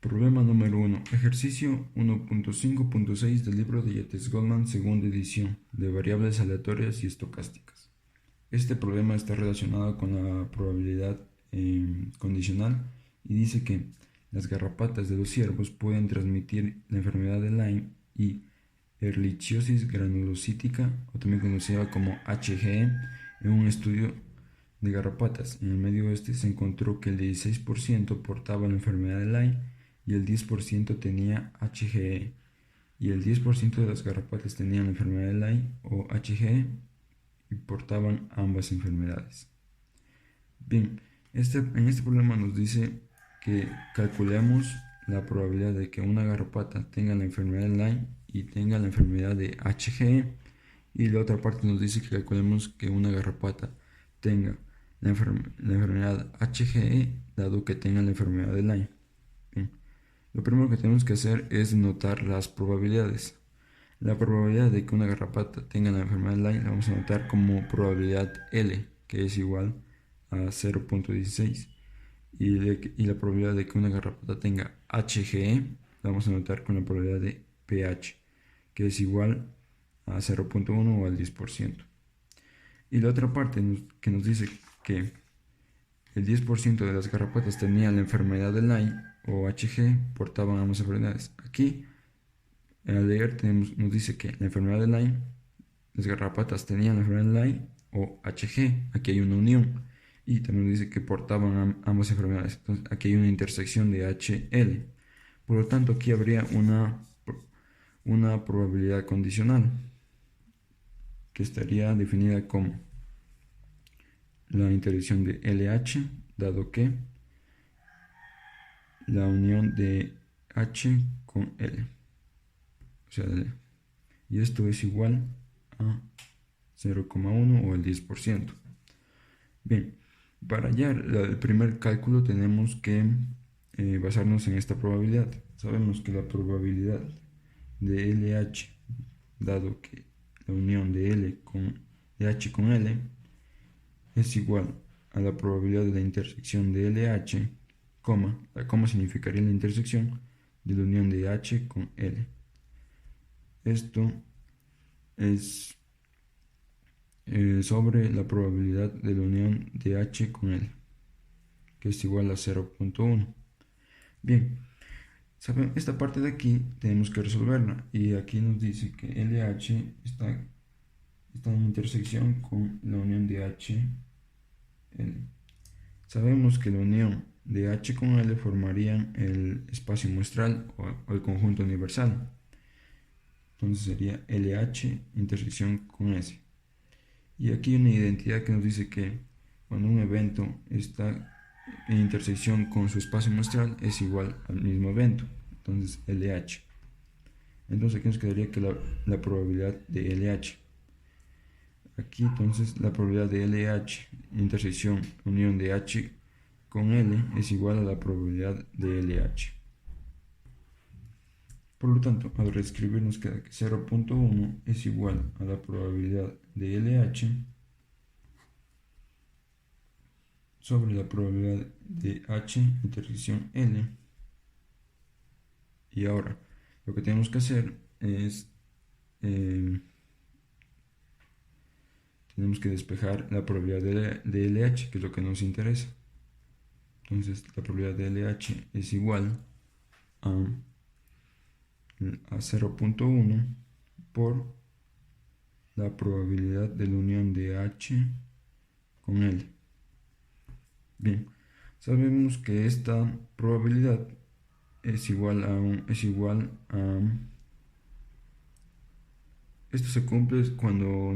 Problema número 1. Ejercicio 1.5.6 del libro de Yates Goldman, segunda edición, de variables aleatorias y estocásticas. Este problema está relacionado con la probabilidad condicional y dice que las garrapatas de los ciervos pueden transmitir la enfermedad de Lyme y Ehrlichiosis granulocítica, o también conocida como HGE, en un estudio de garrapatas. En el Medio Oeste se encontró que el 16% portaba la enfermedad de Lyme y el 10% tenía HGE, y el 10% de las garrapatas tenían la enfermedad de Lyme o HGE y portaban ambas enfermedades. Bien, en este problema nos dice que calculemos la probabilidad de que una garrapata tenga la enfermedad de Lyme y tenga la enfermedad de HGE, y la otra parte nos dice que calculemos que una garrapata tenga la enfermedad HGE dado que tenga la enfermedad de Lyme. Bien, lo primero que tenemos que hacer es notar las probabilidades. La probabilidad de que una garrapata tenga la enfermedad de Lyme la vamos a notar como probabilidad L, que es igual a 0.16. Y la probabilidad de que una garrapata tenga HGE la vamos a notar con la probabilidad de pH, que es igual a 0.1 o al 10%. Y la otra parte que nos dice que el 10% de las garrapatas tenían la enfermedad de Lyme o HG, portaban ambas enfermedades. Aquí, al leer, nos dice que la enfermedad de Lyme, las garrapatas tenían la enfermedad de Lyme o HG, aquí hay una unión. Y también nos dice que portaban ambas enfermedades. Entonces, aquí hay una intersección de HL. Por lo tanto, aquí habría una probabilidad condicional que estaría definida como la intersección de LH, dado que la unión de H con L, o sea, L. Y esto es igual a 0,1 o el 10%. Bien, para hallar el primer cálculo tenemos que basarnos en esta probabilidad. Sabemos que la probabilidad de LH, dado que la unión de H con L es igual a la probabilidad de la intersección de LH, la coma significaría la intersección de la unión de H con L. Esto es sobre la probabilidad de la unión de H con L, que es igual a 0.1. Bien, esta parte de aquí tenemos que resolverla, y aquí nos dice que LH está en intersección con la unión de H, L. Sabemos que la unión de H con L formarían el espacio muestral o el conjunto universal. Entonces sería LH intersección con S. Y aquí hay una identidad que nos dice que cuando un evento está en intersección con su espacio muestral es igual al mismo evento. Entonces LH. Entonces aquí nos quedaría que la probabilidad de LH. Aquí entonces la probabilidad de LH intersección unión de H con L es igual a la probabilidad de LH. Por lo tanto, al reescribir nos queda que 0.1 es igual a la probabilidad de LH sobre la probabilidad de H intersección L. Y ahora lo que tenemos que hacer es tenemos que despejar la probabilidad de LH, que es lo que nos interesa. Entonces la probabilidad de LH es igual a 0.1 por la probabilidad de la unión de H con L. Bien, sabemos que esta probabilidad es igual a esto se cumple cuando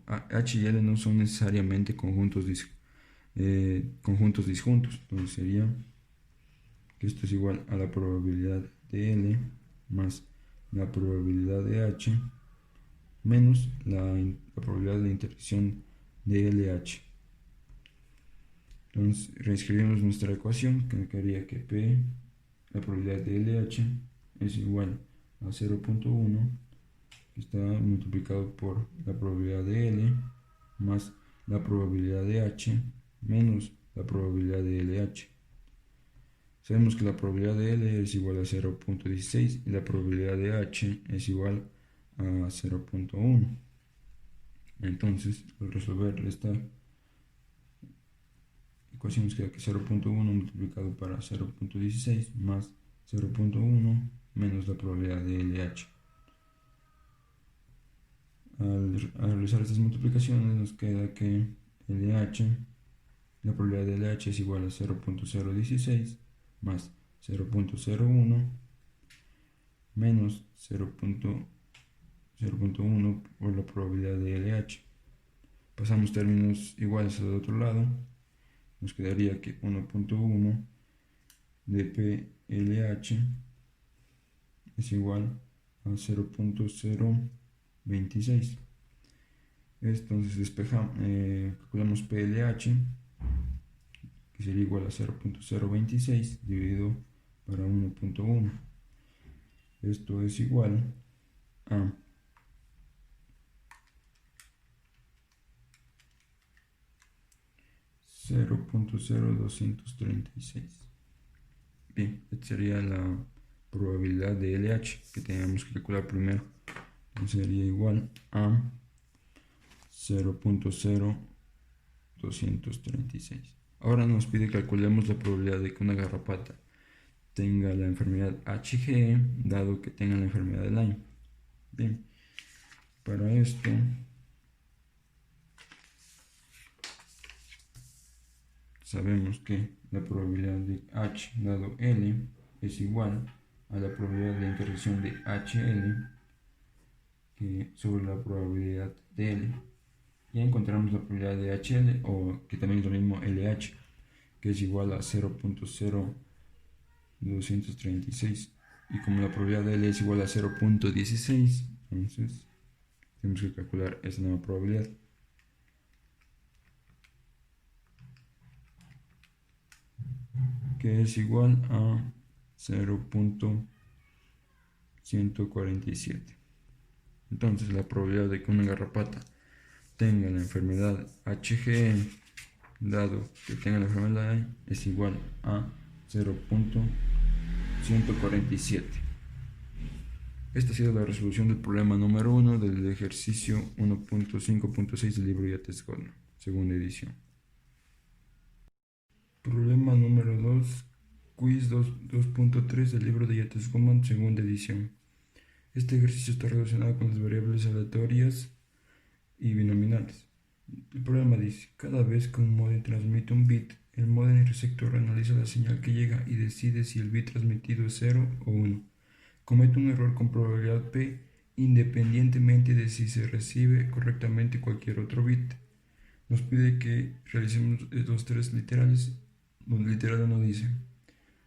H y L no son necesariamente conjuntos disjuntos. Entonces sería que esto es igual a la probabilidad de L más la probabilidad de H menos la probabilidad de la intersección de LH. Entonces reescribimos nuestra ecuación, que quedaría que P, la probabilidad de LH, es igual a 0.1, que está multiplicado por la probabilidad de L más la probabilidad de H menos la probabilidad de LH. Sabemos que la probabilidad de L es igual a 0.16 y la probabilidad de H es igual a 0.1. Entonces, al resolver esta ecuación nos queda que 0.1 multiplicado para 0.16 más 0.1 menos la probabilidad de LH. Al realizar estas multiplicaciones nos queda que LH, la probabilidad de LH es igual a 0.016 más 0.01 menos 0.1 por la probabilidad de LH. Pasamos términos iguales al otro lado, nos quedaría que 1.1 de PLH es igual a 0.026. Entonces calculamos PLH, que sería igual a 0.026 dividido para 1.1. Esto es igual a 0.0236. Bien, esta sería la probabilidad de LH que teníamos que calcular primero. Entonces sería igual a 0.0236. Ahora nos pide que calculemos la probabilidad de que una garrapata tenga la enfermedad HGE, dado que tenga la enfermedad de Lyme. Bien, para esto sabemos que la probabilidad de H dado L es igual a la probabilidad de intersección de HL sobre la probabilidad de L. Ya encontramos la probabilidad de HL, o que también es lo mismo LH, que es igual a 0.0236. Y como la probabilidad de L es igual a 0.16, entonces tenemos que calcular esa nueva probabilidad, que es igual a 0.147. Entonces la probabilidad de que una garrapata tenga la enfermedad HGE, dado que tenga la enfermedad, es igual a 0.147. Esta ha sido la resolución del problema número 1 del ejercicio 1.5.6 del libro Yates-Goldman, segunda edición. Problema número 2, quiz 2.3 del libro de Yates-Goldman, segunda edición. Este ejercicio está relacionado con las variables aleatorias y binominales. El problema dice: cada vez que un módem transmite un bit, el módem receptor analiza la señal que llega y decide si el bit transmitido es 0 o 1. Comete un error con probabilidad P independientemente de si se recibe correctamente cualquier otro bit. Nos pide que realicemos los tres literales. El literal 1 dice: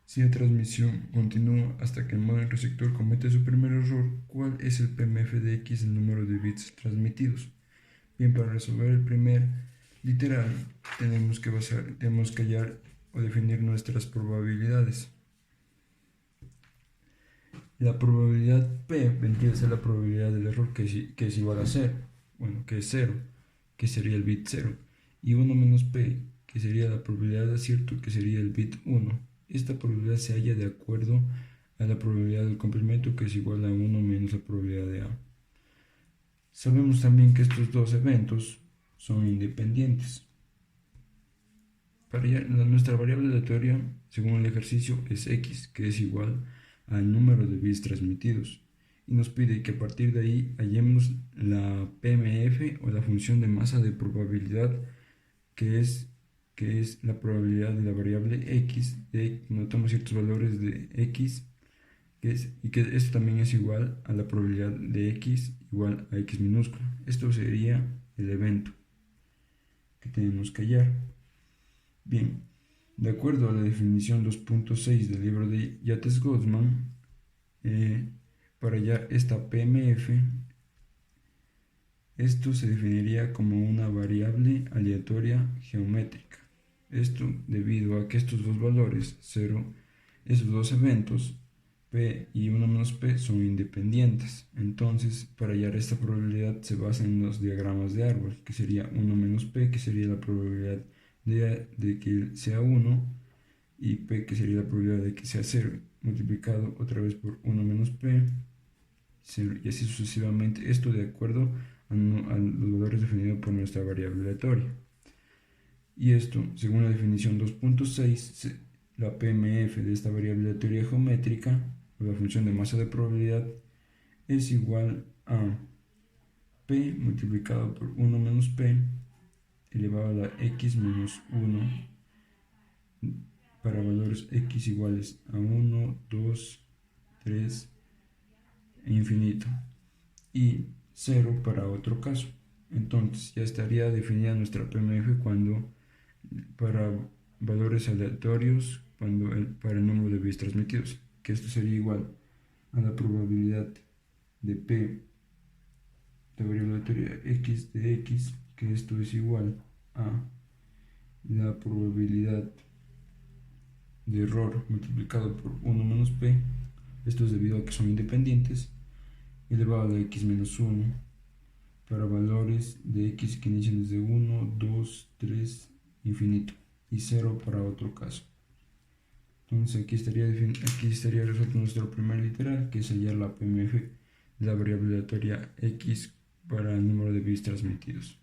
si la transmisión continúa hasta que el módem receptor comete su primer error, ¿cuál es el PMF de X, el número de bits transmitidos? Bien, para resolver el primer literal tenemos que hallar o definir nuestras probabilidades. La probabilidad P vendría a ser la probabilidad del error, que es igual a 0, que es 0, que sería el bit 0, y 1 menos P, que sería la probabilidad de acierto, que sería el bit 1. Esta probabilidad se halla de acuerdo a la probabilidad del complemento, que es igual a 1 menos la probabilidad de A. Sabemos también que estos dos eventos son independientes. Nuestra variable aleatoria, según el ejercicio, es X, que es igual al número de bits transmitidos, y nos pide que a partir de ahí hallemos la PMF, o la función de masa de probabilidad, que es la probabilidad de la variable X, notamos ciertos valores de X, y que esto también es igual a la probabilidad de X igual a X minúsculo. Esto sería el evento que tenemos que hallar. Bien, de acuerdo a la definición 2.6 del libro de Yates-Goldman, para hallar esta PMF, esto se definiría como una variable aleatoria geométrica. Esto debido a que estos dos valores, esos dos eventos, P y 1 menos P, son independientes. Entonces, para hallar esta probabilidad se basa en los diagramas de árbol, que sería 1 menos P, que sería la probabilidad de que sea 1, y p, que sería la probabilidad de que sea 0, multiplicado otra vez por 1 menos p, 0, y así sucesivamente, esto de acuerdo a los valores definidos por nuestra variable aleatoria. Y esto, según la definición 2.6, la PMF de esta variable aleatoria geométrica, o la función de masa de probabilidad, es igual a p multiplicado por 1 menos p elevado a la x menos 1 para valores x iguales a 1, 2, 3 e infinito, y 0 para otro caso. Entonces ya estaría definida nuestra PMF cuando para valores aleatorios para el número de bits transmitidos, que esto sería igual a la probabilidad de p de variable aleatoria x de x, que esto es igual a la probabilidad de error multiplicado por 1 menos p, esto es debido a que son independientes, elevado a la x menos 1 para valores de x que inician desde 1, 2, 3, infinito, y 0 para otro caso. Entonces aquí estaría resuelto nuestro primer literal, que es hallar la PMF de la variable aleatoria x para el número de bits transmitidos.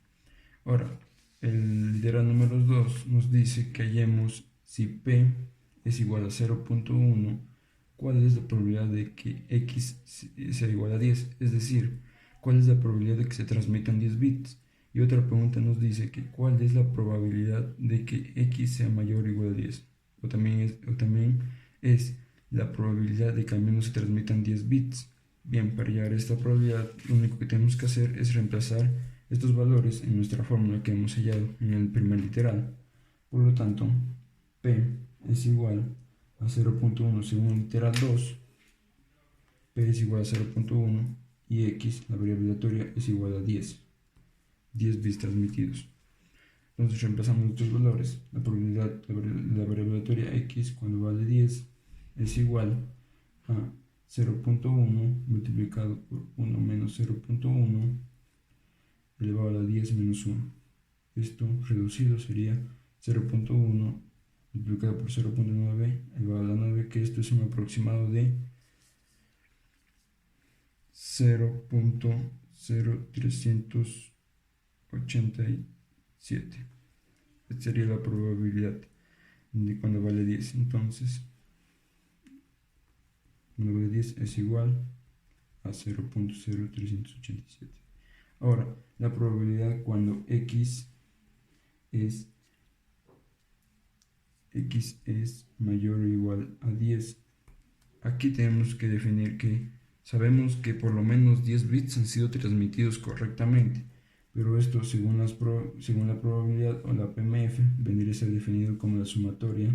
Ahora, el literal número 2 nos dice que hallemos si p es igual a 0.1, cuál es la probabilidad de que x sea igual a 10, es decir, cuál es la probabilidad de que se transmitan 10 bits. Y otra pregunta nos dice que cuál es la probabilidad de que x sea mayor o igual a 10. O también es la probabilidad de que al menos se transmitan 10 bits. Bien, para hallar esta probabilidad, lo único que tenemos que hacer es reemplazar estos valores en nuestra fórmula que hemos hallado en el primer literal. Por lo tanto, p es igual a 0.1 según el literal 2, p es igual a 0.1 y x, la variable aleatoria, es igual a 10 bits transmitidos. Entonces reemplazamos estos valores. La probabilidad de la variable aleatoria x cuando vale 10 es igual a 0.1 multiplicado por 1 menos 0.1 elevado a la 10 menos 1. Esto reducido sería 0.1 multiplicado por 0.9 elevado a la 9, que esto es un aproximado de 0.0387. Esta sería la probabilidad de cuando vale 10. Entonces, cuando vale 10 es igual a 0.0387. Ahora, la probabilidad cuando x es mayor o igual a 10. Aquí tenemos que definir que sabemos que por lo menos 10 bits han sido transmitidos correctamente, pero esto según la probabilidad o la PMF vendría a ser definido como la sumatoria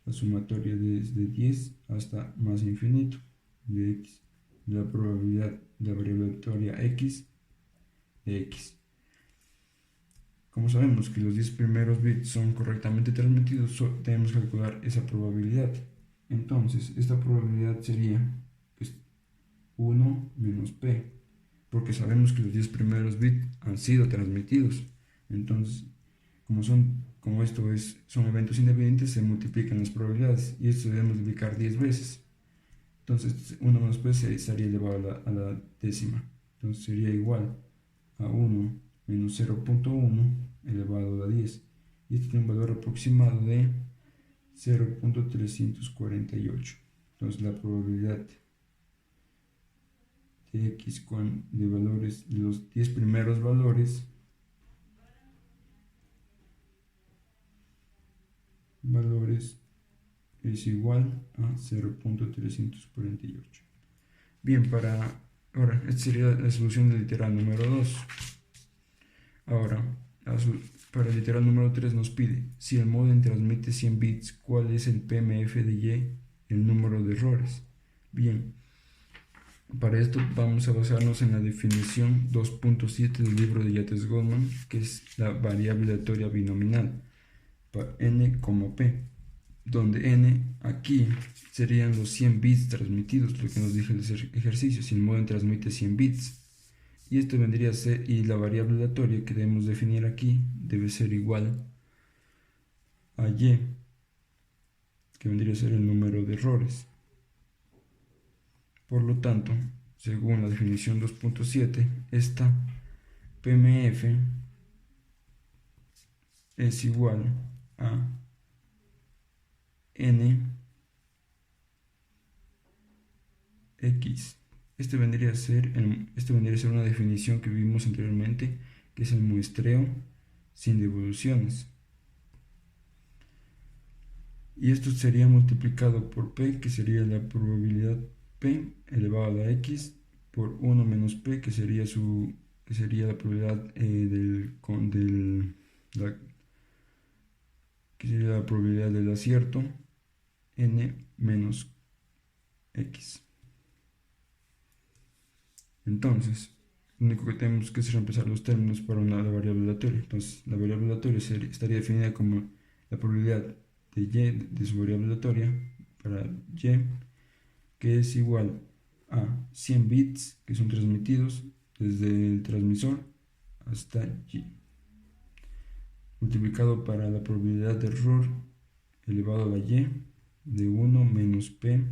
desde 10 hasta más infinito de x, de la probabilidad de la variable aleatoria x de x. Como sabemos que los 10 primeros bits son correctamente transmitidos, tenemos que calcular esa probabilidad. Entonces, esta probabilidad sería 1 menos p, porque sabemos que los 10 primeros bits han sido transmitidos. Entonces, como esto son eventos independientes, se multiplican las probabilidades, y esto se debe multiplicar 10 veces. Entonces, 1 menos p estaría elevado a la décima. Entonces, sería igual a 1 menos 0.1 elevado a la 10. Y esto tiene un valor aproximado de 0.348. Entonces, la probabilidad de x de los 10 primeros valores es igual a 0.348. Bien, ahora esta sería la solución del literal número 2. Ahora, para el literal número 3 nos pide, si el módem transmite 100 bits, ¿cuál es el PMF de y, el número de errores? Bien, para esto vamos a basarnos en la definición 2.7 del libro de Yates-Goldman, que es la variable aleatoria binominal, para n como p, donde n aquí serían los 100 bits transmitidos, lo que nos dice el ejercicio, si el módem transmite 100 bits. Y esto vendría a ser, y la variable aleatoria que debemos definir aquí debe ser igual a y, que vendría a ser el número de errores. Por lo tanto, según la definición 2.7, esta PMF es igual a n x. Este vendría a ser una definición que vimos anteriormente, que es el muestreo sin devoluciones. Y esto sería multiplicado por p, que sería la probabilidad p elevado a la x, por 1 menos p, que sería la probabilidad del acierto, n menos x. Entonces, lo único que tenemos que es reemplazar los términos para la variable aleatoria. Entonces, la variable aleatoria estaría definida como la probabilidad de y de su variable aleatoria para y, que es igual a 100 bits que son transmitidos desde el transmisor hasta y, multiplicado para la probabilidad de error elevado a la y de 1 menos p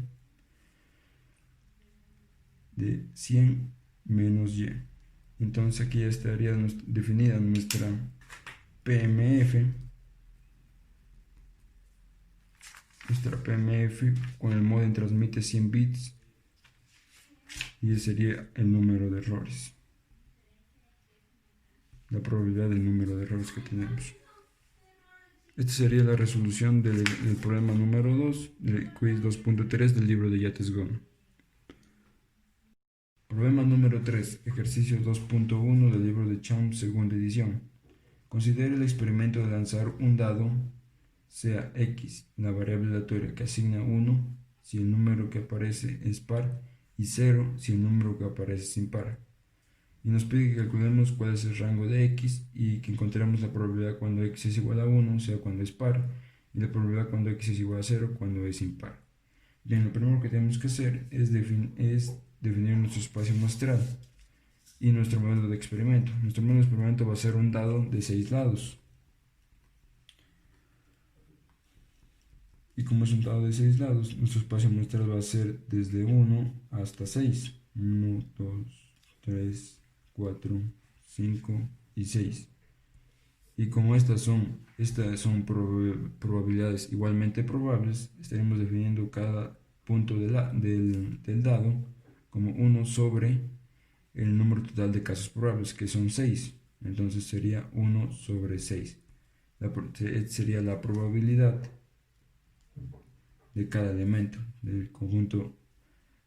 de 100 menos y. Entonces aquí ya estaría definida nuestra PMF, con el modem transmite 100 bits y ese sería el número de errores, la probabilidad del número de errores que tenemos. Esta sería la resolución del problema número 2 del quiz 2.3 del libro de Yates-Gon. Problema número 3, ejercicio 2.1 del libro de Chomp, segunda edición. Considere el experimento de lanzar un dado, sea x, la variable aleatoria que asigna 1 si el número que aparece es par y 0 si el número que aparece es impar. Y nos pide que calculemos cuál es el rango de x y que encontremos la probabilidad cuando x es igual a 1, o sea cuando es par, y la probabilidad cuando x es igual a 0, cuando es impar. Bien, lo primero que tenemos que hacer es definir nuestro espacio muestral y nuestro modelo de experimento. Nuestro modelo de experimento va a ser un dado de 6 lados. Y como es un dado de 6 lados, nuestro espacio muestral va a ser desde 1 hasta 6. 1, 2, 3, 4, 5 y 6. Y como estas son probabilidades igualmente probables, estaremos definiendo cada punto del dado como 1 sobre el número total de casos probables, que son 6. Entonces sería 1 sobre 6. Sería la probabilidad de cada elemento del conjunto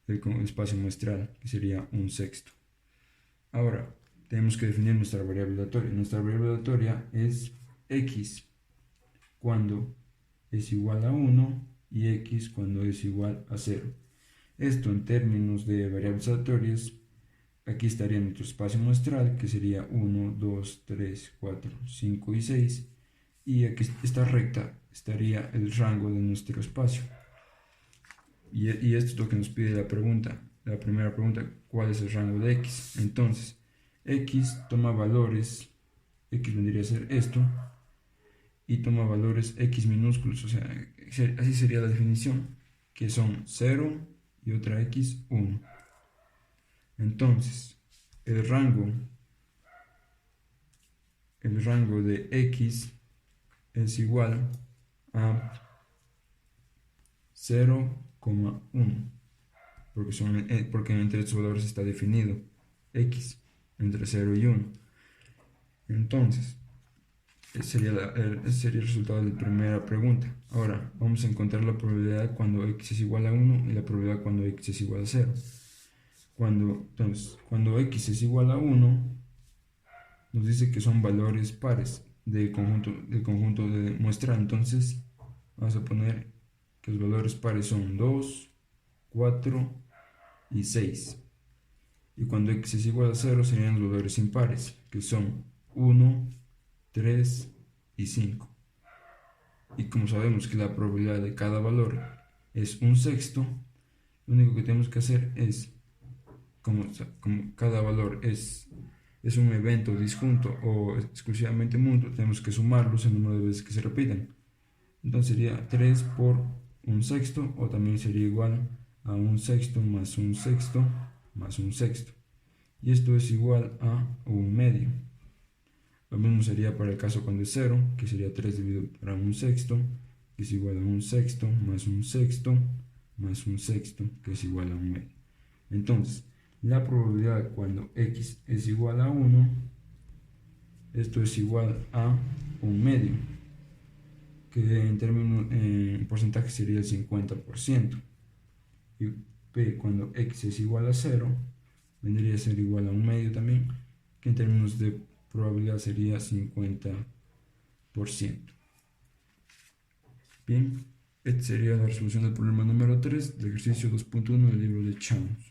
del espacio muestral, que sería un sexto. Ahora, tenemos que definir nuestra variable aleatoria. Nuestra variable aleatoria es x cuando es igual a 1 y x cuando es igual a 0. Esto en términos de variables aleatorias, aquí estaría nuestro espacio muestral, que sería 1, 2, 3, 4, 5 y 6. Y aquí esta recta estaría el rango de nuestro espacio. Y esto es lo que nos pide la primera pregunta, ¿cuál es el rango de x? Entonces, x toma valores, x vendría a ser esto, y toma valores x minúsculos, o sea, así sería la definición, que son 0 y otra x, 1. Entonces, el rango de x es igual a 0,1, porque entre estos valores está definido x entre 0 y 1. Entonces, ese sería el resultado de la primera pregunta. Ahora, vamos a encontrar la probabilidad cuando x es igual a 1 y la probabilidad cuando x es igual a 0. Entonces, cuando x es igual a 1, nos dice que son valores pares del conjunto de muestral. Entonces, vamos a poner que los valores pares son 2, 4 y 6. Y cuando x es igual a 0 serían los valores impares, que son 1, 3 y 5. Y como sabemos que la probabilidad de cada valor es un sexto, lo único que tenemos que hacer es, como cada valor es un evento disjunto o exclusivamente mutuo, tenemos que sumarlos el número de veces que se repitan. Entonces sería 3 por un sexto, o también sería igual a un sexto más un sexto más un sexto. Y esto es igual a un medio. Lo mismo sería para el caso cuando es 0, que sería 3 dividido por un sexto, que es igual a un sexto más un sexto más un sexto, que es igual a un medio. Entonces, la probabilidad cuando x es igual a 1, esto es igual a un medio, que en términos en porcentaje sería el 50%. Y p cuando x es igual a 0, vendría a ser igual a un medio también, que en términos de probabilidad sería 50%. Bien, esta sería la resolución del problema número 3 del ejercicio 2.1 del libro de Chamos.